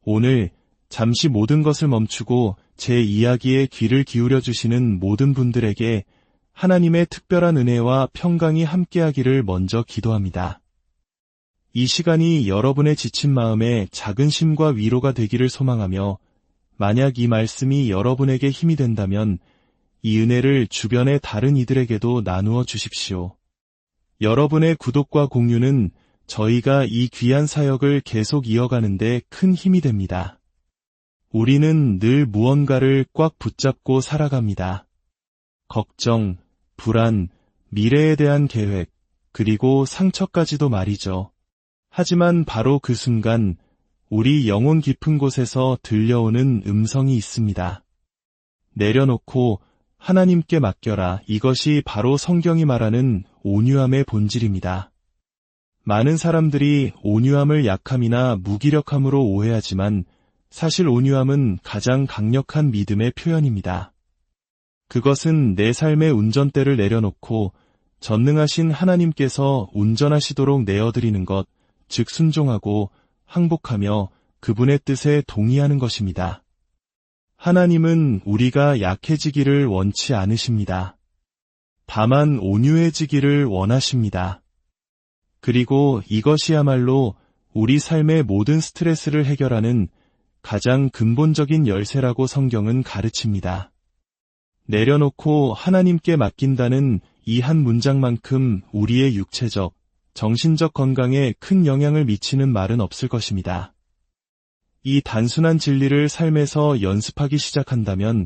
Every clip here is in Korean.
오늘 잠시 모든 것을 멈추고 제 이야기에 귀를 기울여 주시는 모든 분들에게 하나님의 특별한 은혜와 평강이 함께하기를 먼저 기도합니다. 이 시간이 여러분의 지친 마음에 작은 쉼과 위로가 되기를 소망하며, 만약 이 말씀이 여러분에게 힘이 된다면 이 은혜를 주변의 다른 이들에게도 나누어 주십시오. 여러분의 구독과 공유는 저희가 이 귀한 사역을 계속 이어가는 데 큰 힘이 됩니다. 우리는 늘 무언가를 꽉 붙잡고 살아갑니다. 걱정, 불안, 미래에 대한 계획, 그리고 상처까지도 말이죠. 하지만 바로 그 순간 우리 영혼 깊은 곳에서 들려오는 음성이 있습니다. 내려놓고 하나님께 맡겨라. 이것이 바로 성경이 말하는 온유함의 본질입니다. 많은 사람들이 온유함을 약함이나 무기력함으로 오해하지만 사실 온유함은 가장 강력한 믿음의 표현입니다. 그것은 내 삶의 운전대를 내려놓고 전능하신 하나님께서 운전하시도록 내어드리는 것, 즉 순종하고 항복하며 그분의 뜻에 동의하는 것입니다. 하나님은 우리가 약해지기를 원치 않으십니다. 다만 온유해지기를 원하십니다. 그리고 이것이야말로 우리 삶의 모든 스트레스를 해결하는 가장 근본적인 열쇠라고 성경은 가르칩니다. 내려놓고 하나님께 맡긴다는 이 한 문장만큼 우리의 육체적, 정신적 건강에 큰 영향을 미치는 말은 없을 것입니다. 이 단순한 진리를 삶에서 연습하기 시작한다면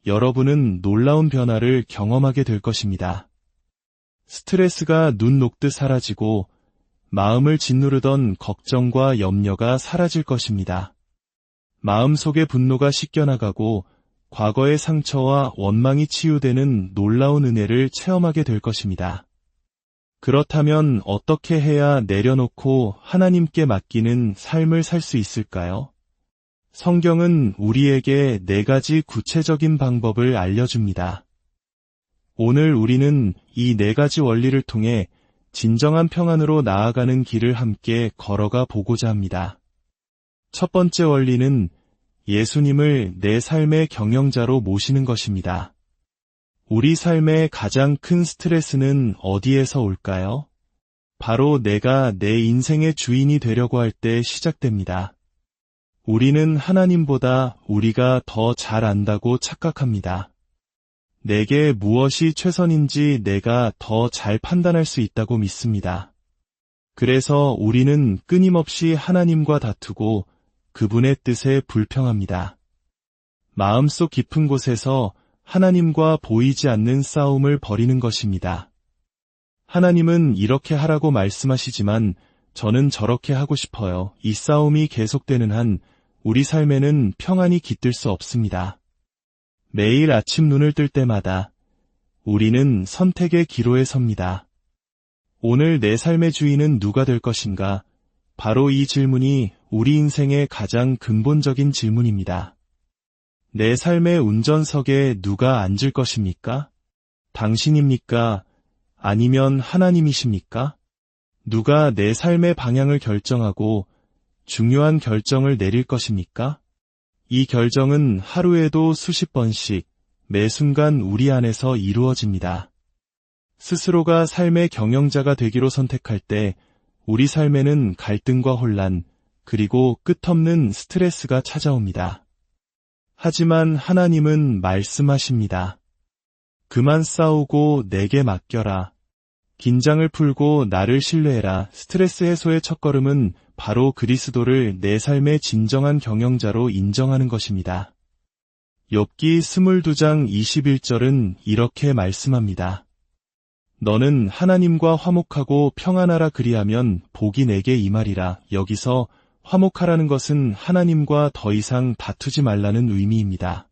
여러분은 놀라운 변화를 경험하게 될 것입니다. 스트레스가 눈 녹듯 사라지고 마음을 짓누르던 걱정과 염려가 사라질 것입니다. 마음속의 분노가 씻겨나가고 과거의 상처와 원망이 치유되는 놀라운 은혜를 체험하게 될 것입니다. 그렇다면 어떻게 해야 내려놓고 하나님께 맡기는 삶을 살 수 있을까요? 성경은 우리에게 4가지 구체적인 방법을 알려줍니다. 오늘 우리는 이 4가지 원리를 통해 진정한 평안으로 나아가는 길을 함께 걸어가 보고자 합니다. 첫 번째 원리는 예수님을 내 삶의 경영자로 모시는 것입니다. 우리 삶의 가장 큰 스트레스는 어디에서 올까요? 바로 내가 내 인생의 주인이 되려고 할 때 시작됩니다. 우리는 하나님보다 우리가 더 잘 안다고 착각합니다. 내게 무엇이 최선인지 내가 더 잘 판단할 수 있다고 믿습니다. 그래서 우리는 끊임없이 하나님과 다투고 그분의 뜻에 불평합니다. 마음속 깊은 곳에서 하나님과 보이지 않는 싸움을 벌이는 것입니다. 하나님은 이렇게 하라고 말씀하시지만 저는 저렇게 하고 싶어요. 이 싸움이 계속되는 한 우리 삶에는 평안이 깃들 수 없습니다. 매일 아침 눈을 뜰 때마다 우리는 선택의 기로에 섭니다. 오늘 내 삶의 주인은 누가 될 것인가? 바로 이 질문이 우리 인생의 가장 근본적인 질문입니다. 내 삶의 운전석에 누가 앉을 것입니까? 당신입니까? 아니면 하나님이십니까? 누가 내 삶의 방향을 결정하고 중요한 결정을 내릴 것입니까? 이 결정은 하루에도 수십 번씩 매 순간 우리 안에서 이루어집니다. 스스로가 삶의 경영자가 되기로 선택할 때 우리 삶에는 갈등과 혼란, 그리고 끝없는 스트레스가 찾아옵니다. 하지만 하나님은 말씀하십니다. 그만 싸우고 내게 맡겨라. 긴장을 풀고 나를 신뢰해라. 스트레스 해소의 첫걸음은 바로 그리스도를 내 삶의 진정한 경영자로 인정하는 것입니다. 욥기 22장 21절은 이렇게 말씀합니다. 너는 하나님과 화목하고 평안하라 그리하면 복이 내게 임하리라. 여기서 화목하라는 것은 하나님과 더 이상 다투지 말라는 의미입니다.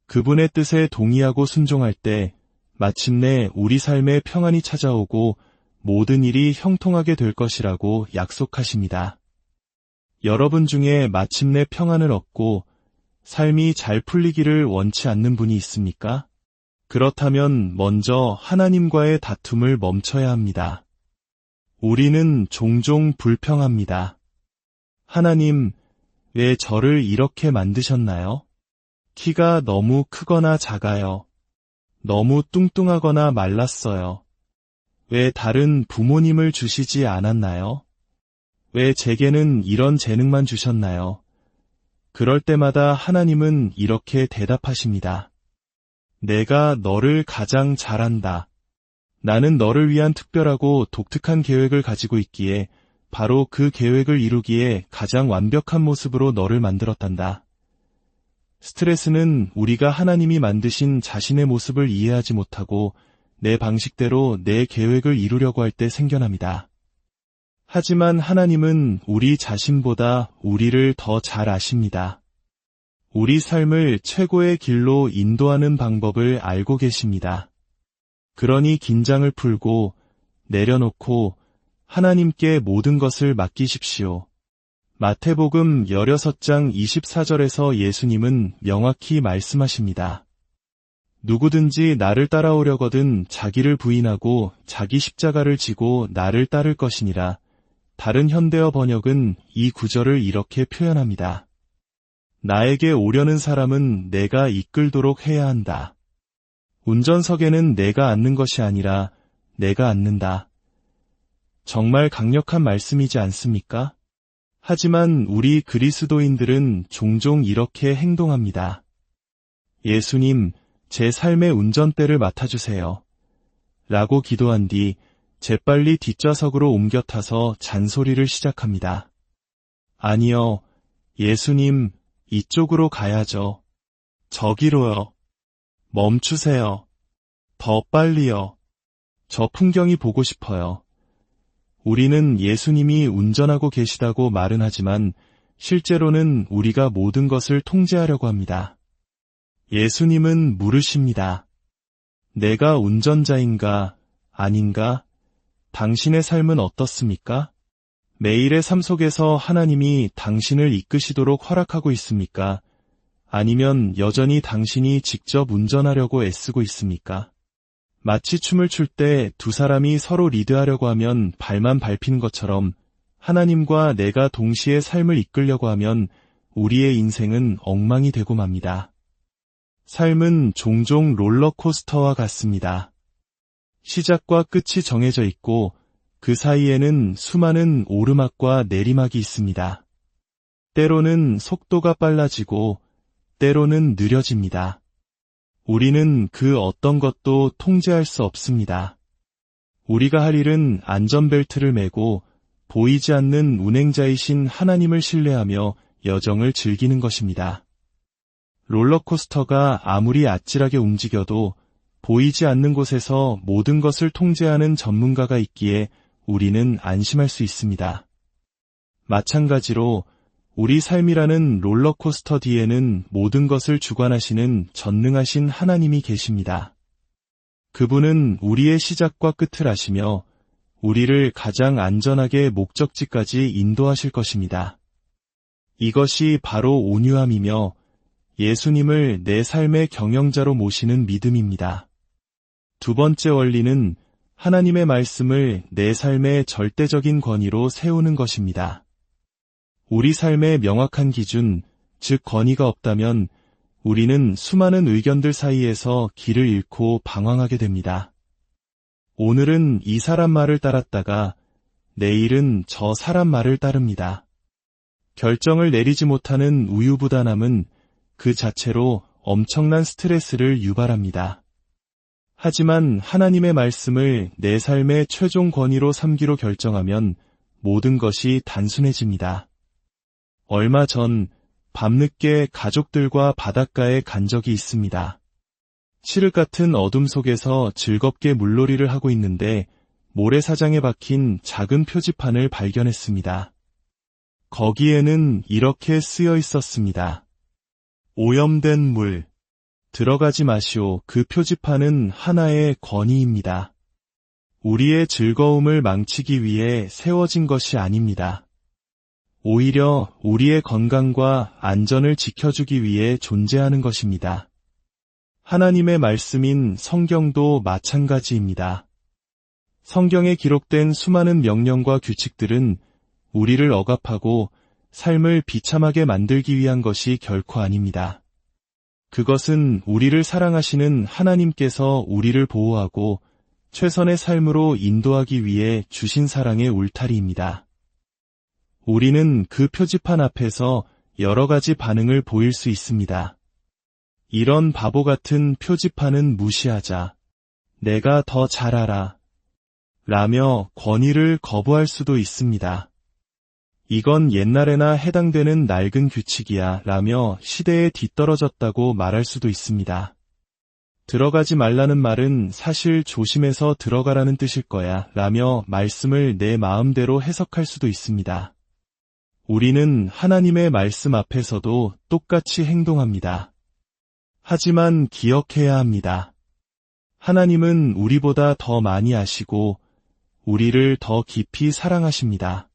그분의 뜻에 동의하고 순종할 때 마침내 우리 삶에 평안이 찾아오고 모든 일이 형통하게 될 것이라고 약속하십니다. 여러분 중에 마침내 평안을 얻고 삶이 잘 풀리기를 원치 않는 분이 있습니까? 그렇다면 먼저 하나님과의 다툼을 멈춰야 합니다. 우리는 종종 불평합니다. 하나님, 왜 저를 이렇게 만드셨나요? 키가 너무 크거나 작아요. 너무 뚱뚱하거나 말랐어요. 왜 다른 부모님을 주시지 않았나요? 왜 제게는 이런 재능만 주셨나요? 그럴 때마다 하나님은 이렇게 대답하십니다. 내가 너를 가장 잘한다. 나는 너를 위한 특별하고 독특한 계획을 가지고 있기에 바로 그 계획을 이루기에 가장 완벽한 모습으로 너를 만들었단다. 스트레스는 우리가 하나님이 만드신 자신의 모습을 이해하지 못하고 내 방식대로 내 계획을 이루려고 할 때 생겨납니다. 하지만 하나님은 우리 자신보다 우리를 더 잘 아십니다. 우리 삶을 최고의 길로 인도하는 방법을 알고 계십니다. 그러니 긴장을 풀고 내려놓고 하나님께 모든 것을 맡기십시오. 마태복음 16장 24절에서 예수님은 명확히 말씀하십니다. 누구든지 나를 따라오려거든 자기를 부인하고 자기 십자가를 지고 나를 따를 것이니라. 다른 현대어 번역은 이 구절을 이렇게 표현합니다. 나에게 오려는 사람은 내가 이끌도록 해야 한다. 운전석에는 내가 앉는 것이 아니라 내가 앉는다. 정말 강력한 말씀이지 않습니까? 하지만 우리 그리스도인들은 종종 이렇게 행동합니다. 예수님, 제 삶의 운전대를 맡아주세요. 라고 기도한 뒤 재빨리 뒷좌석으로 옮겨 타서 잔소리를 시작합니다. 아니요, 예수님, 이쪽으로 가야죠. 저기로요. 멈추세요. 더 빨리요. 저 풍경이 보고 싶어요. 우리는 예수님이 운전하고 계시다고 말은 하지만 실제로는 우리가 모든 것을 통제하려고 합니다. 예수님은 물으십니다. 내가 운전자인가, 아닌가? 당신의 삶은 어떻습니까? 매일의 삶 속에서 하나님이 당신을 이끄시도록 허락하고 있습니까? 아니면 여전히 당신이 직접 운전하려고 애쓰고 있습니까? 마치 춤을 출 때 두 사람이 서로 리드하려고 하면 발만 밟히는 것처럼 하나님과 내가 동시에 삶을 이끌려고 하면 우리의 인생은 엉망이 되고 맙니다. 삶은 종종 롤러코스터와 같습니다. 시작과 끝이 정해져 있고 그 사이에는 수많은 오르막과 내리막이 있습니다. 때로는 속도가 빨라지고 때로는 느려집니다. 우리는 그 어떤 것도 통제할 수 없습니다. 우리가 할 일은 안전벨트를 매고 보이지 않는 운행자이신 하나님을 신뢰하며 여정을 즐기는 것입니다. 롤러코스터가 아무리 아찔하게 움직여도 보이지 않는 곳에서 모든 것을 통제하는 전문가가 있기에 우리는 안심할 수 있습니다. 마찬가지로 우리 삶이라는 롤러코스터 뒤에는 모든 것을 주관하시는 전능하신 하나님이 계십니다. 그분은 우리의 시작과 끝을 아시며 우리를 가장 안전하게 목적지까지 인도하실 것입니다. 이것이 바로 온유함이며 예수님을 내 삶의 경영자로 모시는 믿음입니다. 두 번째 원리는 하나님의 말씀을 내 삶의 절대적인 권위로 세우는 것입니다. 우리 삶의 명확한 기준, 즉 권위가 없다면 우리는 수많은 의견들 사이에서 길을 잃고 방황하게 됩니다. 오늘은 이 사람 말을 따랐다가 내일은 저 사람 말을 따릅니다. 결정을 내리지 못하는 우유부단함은 그 자체로 엄청난 스트레스를 유발합니다. 하지만 하나님의 말씀을 내 삶의 최종 권위로 삼기로 결정하면 모든 것이 단순해집니다. 얼마 전 밤늦게 가족들과 바닷가에 간 적이 있습니다. 칠흑 같은 어둠 속에서 즐겁게 물놀이를 하고 있는데 모래사장에 박힌 작은 표지판을 발견했습니다. 거기에는 이렇게 쓰여 있었습니다. 오염된 물. 들어가지 마시오. 그 표지판은 하나의 권위입니다. 우리의 즐거움을 망치기 위해 세워진 것이 아닙니다. 오히려 우리의 건강과 안전을 지켜주기 위해 존재하는 것입니다. 하나님의 말씀인 성경도 마찬가지입니다. 성경에 기록된 수많은 명령과 규칙들은 우리를 억압하고 삶을 비참하게 만들기 위한 것이 결코 아닙니다. 그것은 우리를 사랑하시는 하나님께서 우리를 보호하고 최선의 삶으로 인도하기 위해 주신 사랑의 울타리입니다. 우리는 그 표지판 앞에서 여러 가지 반응을 보일 수 있습니다. 이런 바보 같은 표지판은 무시하자. 내가 더 잘 알아. 라며 권위를 거부할 수도 있습니다. 이건 옛날에나 해당되는 낡은 규칙이야 라며 시대에 뒤떨어졌다고 말할 수도 있습니다. 들어가지 말라는 말은 사실 조심해서 들어가라는 뜻일 거야 라며 말씀을 내 마음대로 해석할 수도 있습니다. 우리는 하나님의 말씀 앞에서도 똑같이 행동합니다. 하지만 기억해야 합니다. 하나님은 우리보다 더 많이 아시고 우리를 더 깊이 사랑하십니다.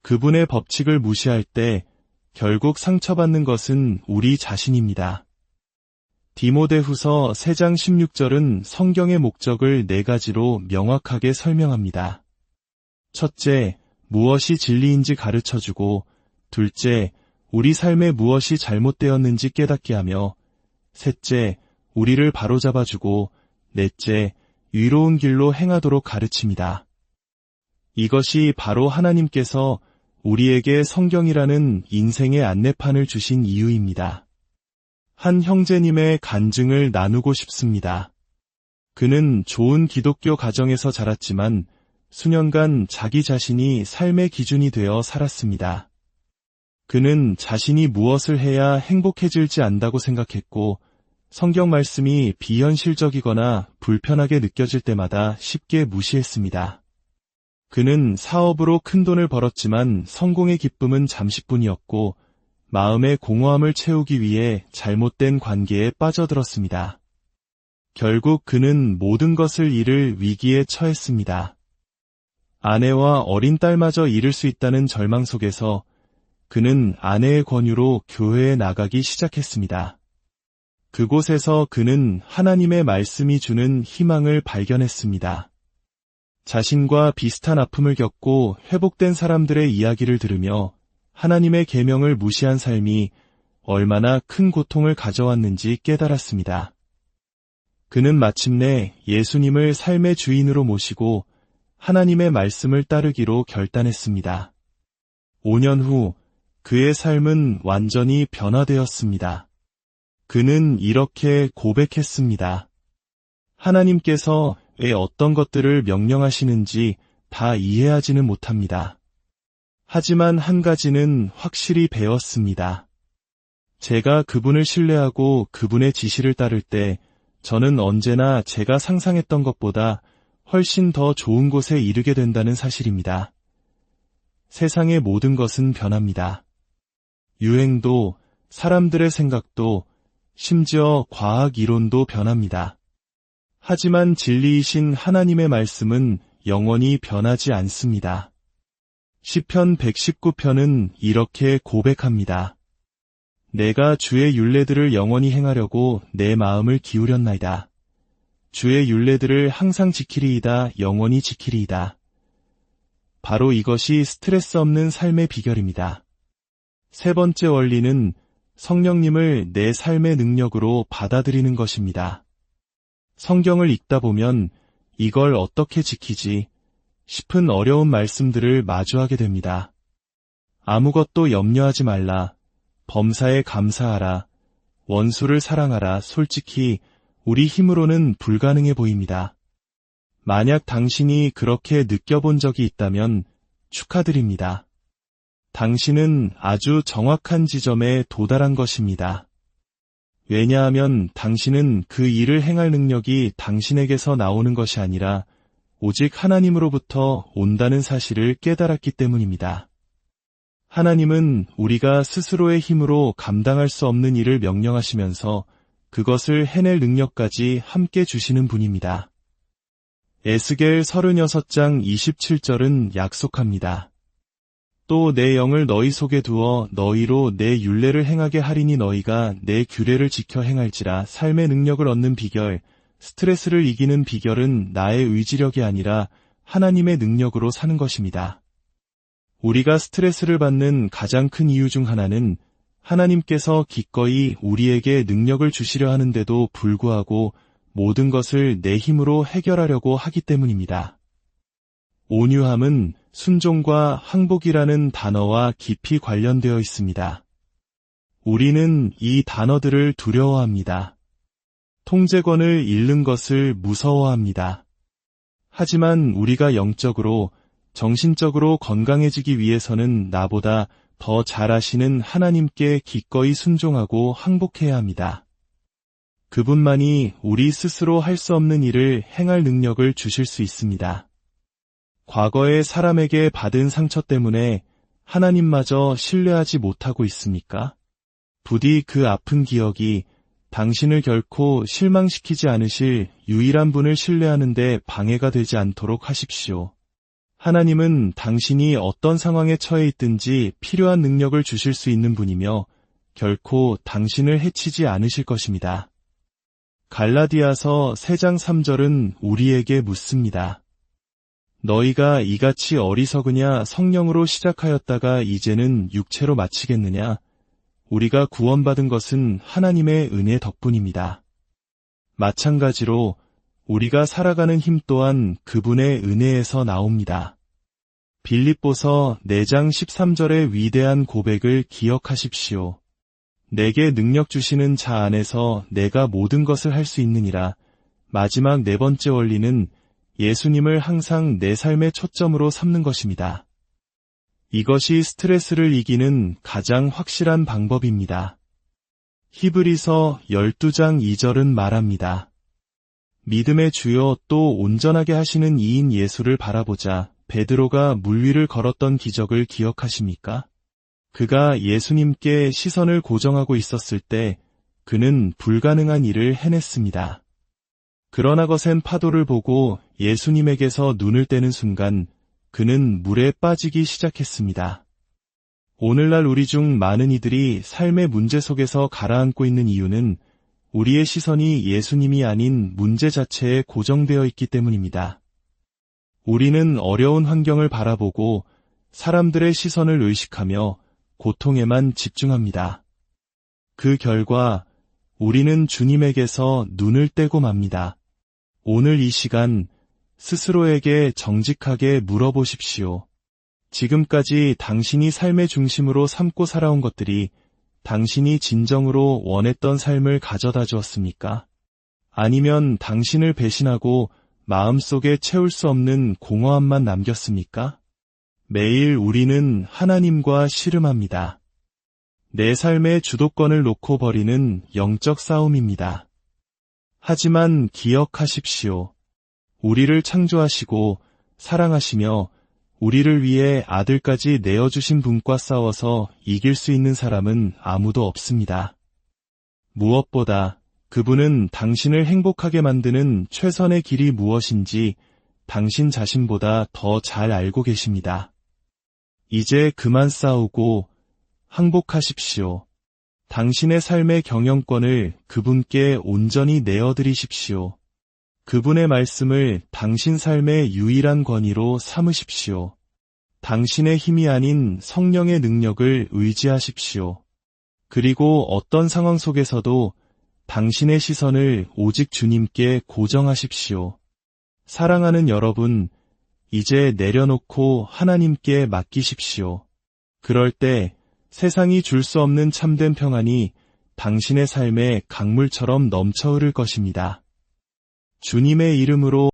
그분의 법칙을 무시할 때 결국 상처받는 것은 우리 자신입니다. 디모데후서 3장 16절은 성경의 목적을 4가지로 명확하게 설명합니다. 첫째, 무엇이 진리인지 가르쳐주고, 둘째, 우리 삶에 무엇이 잘못되었는지 깨닫게 하며, 셋째, 우리를 바로잡아주고, 넷째, 의로운 길로 행하도록 가르칩니다. 이것이 바로 하나님께서 우리에게 성경이라는 인생의 안내판을 주신 이유입니다. 한 형제님의 간증을 나누고 싶습니다. 그는 좋은 기독교 가정에서 자랐지만 수년간 자기 자신이 삶의 기준이 되어 살았습니다. 그는 자신이 무엇을 해야 행복해질지 안다고 생각했고 성경 말씀이 비현실적이거나 불편하게 느껴질 때마다 쉽게 무시했습니다. 그는 사업으로 큰 돈을 벌었지만 성공의 기쁨은 잠시뿐이었고 마음의 공허함을 채우기 위해 잘못된 관계에 빠져들었습니다. 결국 그는 모든 것을 잃을 위기에 처했습니다. 아내와 어린 딸마저 잃을 수 있다는 절망 속에서 그는 아내의 권유로 교회에 나가기 시작했습니다. 그곳에서 그는 하나님의 말씀이 주는 희망을 발견했습니다. 자신과 비슷한 아픔을 겪고 회복된 사람들의 이야기를 들으며 하나님의 계명을 무시한 삶이 얼마나 큰 고통을 가져왔는지 깨달았습니다. 그는 마침내 예수님을 삶의 주인으로 모시고 하나님의 말씀을 따르기로 결단했습니다. 5년 후 그의 삶은 완전히 변화되었습니다. 그는 이렇게 고백했습니다. 하나님께서 왜 어떤 것들을 명령하시는지 다 이해하지는 못합니다. 하지만 한 가지는 확실히 배웠습니다. 제가 그분을 신뢰하고 그분의 지시를 따를 때 저는 언제나 제가 상상했던 것보다 훨씬 더 좋은 곳에 이르게 된다는 사실입니다. 세상의 모든 것은 변합니다. 유행도, 사람들의 생각도, 심지어 과학 이론도 변합니다. 하지만 진리이신 하나님의 말씀은 영원히 변하지 않습니다. 시편 119편은 이렇게 고백합니다. 내가 주의 율례들을 영원히 행하려고 내 마음을 기울였나이다. 주의 율례들을 항상 지키리이다, 영원히 지키리이다. 바로 이것이 스트레스 없는 삶의 비결입니다. 세 번째 원리는 성령님을 내 삶의 능력으로 받아들이는 것입니다. 성경을 읽다 보면 이걸 어떻게 지키지 싶은 어려운 말씀들을 마주하게 됩니다. 아무것도 염려하지 말라, 범사에 감사하라, 원수를 사랑하라. 솔직히 우리 힘으로는 불가능해 보입니다. 만약 당신이 그렇게 느껴본 적이 있다면 축하드립니다. 당신은 아주 정확한 지점에 도달한 것입니다. 왜냐하면 당신은 그 일을 행할 능력이 당신에게서 나오는 것이 아니라 오직 하나님으로부터 온다는 사실을 깨달았기 때문입니다. 하나님은 우리가 스스로의 힘으로 감당할 수 없는 일을 명령하시면서 그것을 해낼 능력까지 함께 주시는 분입니다. 에스겔 36장 27절은 약속합니다. 또 내 영을 너희 속에 두어 너희로 내 율례를 행하게 하리니 너희가 내 규례를 지켜 행할지라. 삶의 능력을 얻는 비결, 스트레스를 이기는 비결은 나의 의지력이 아니라 하나님의 능력으로 사는 것입니다. 우리가 스트레스를 받는 가장 큰 이유 중 하나는 하나님께서 기꺼이 우리에게 능력을 주시려 하는데도 불구하고 모든 것을 내 힘으로 해결하려고 하기 때문입니다. 온유함은 순종과 항복이라는 단어와 깊이 관련되어 있습니다. 우리는 이 단어들을 두려워합니다. 통제권을 잃는 것을 무서워합니다. 하지만 우리가 영적으로, 정신적으로 건강해지기 위해서는 나보다 더 잘 아시는 하나님께 기꺼이 순종하고 항복해야 합니다. 그분만이 우리 스스로 할 수 없는 일을 행할 능력을 주실 수 있습니다. 과거에 사람에게 받은 상처 때문에 하나님마저 신뢰하지 못하고 있습니까? 부디 그 아픈 기억이 당신을 결코 실망시키지 않으실 유일한 분을 신뢰하는데 방해가 되지 않도록 하십시오. 하나님은 당신이 어떤 상황에 처해 있든지 필요한 능력을 주실 수 있는 분이며 결코 당신을 해치지 않으실 것입니다. 갈라디아서 3장 3절은 우리에게 묻습니다. 너희가 이같이 어리석으냐 성령으로 시작하였다가 이제는 육체로 마치겠느냐? 우리가 구원받은 것은 하나님의 은혜 덕분입니다. 마찬가지로 우리가 살아가는 힘 또한 그분의 은혜에서 나옵니다. 빌립보서 4장 13절의 위대한 고백을 기억하십시오. 내게 능력 주시는 자 안에서 내가 모든 것을 할 수 있느니라. 마지막 4번째 원리는 예수님을 항상 내 삶의 초점으로 삼는 것입니다. 이것이 스트레스를 이기는 가장 확실한 방법입니다. 히브리서 12장 2절은 말합니다. 믿음의 주요 또 온전하게 하시는 이인 예수를 바라보자. 베드로가 물 위를 걸었던 기적을 기억하십니까? 그가 예수님께 시선을 고정하고 있었을 때 그는 불가능한 일을 해냈습니다. 그러나 거센 파도를 보고 예수님에게서 눈을 떼는 순간 그는 물에 빠지기 시작했습니다. 오늘날 우리 중 많은 이들이 삶의 문제 속에서 가라앉고 있는 이유는 우리의 시선이 예수님이 아닌 문제 자체에 고정되어 있기 때문입니다. 우리는 어려운 환경을 바라보고 사람들의 시선을 의식하며 고통에만 집중합니다. 그 결과 우리는 주님에게서 눈을 떼고 맙니다. 오늘 이 시간 스스로에게 정직하게 물어보십시오. 지금까지 당신이 삶의 중심으로 삼고 살아온 것들이 당신이 진정으로 원했던 삶을 가져다 주었습니까? 아니면 당신을 배신하고 마음속에 채울 수 없는 공허함만 남겼습니까? 매일 우리는 하나님과 씨름합니다. 내 삶의 주도권을 놓고 벌이는 영적 싸움입니다. 하지만 기억하십시오. 우리를 창조하시고 사랑하시며 우리를 위해 아들까지 내어주신 분과 싸워서 이길 수 있는 사람은 아무도 없습니다. 무엇보다 그분은 당신을 행복하게 만드는 최선의 길이 무엇인지 당신 자신보다 더 잘 알고 계십니다. 이제 그만 싸우고 항복하십시오. 당신의 삶의 경영권을 그분께 온전히 내어드리십시오. 그분의 말씀을 당신 삶의 유일한 권위로 삼으십시오. 당신의 힘이 아닌 성령의 능력을 의지하십시오. 그리고 어떤 상황 속에서도 당신의 시선을 오직 주님께 고정하십시오. 사랑하는 여러분, 이제 내려놓고 하나님께 맡기십시오. 그럴 때 세상이 줄 수 없는 참된 평안이 당신의 삶에 강물처럼 넘쳐 흐를 것입니다. 주님의 이름으로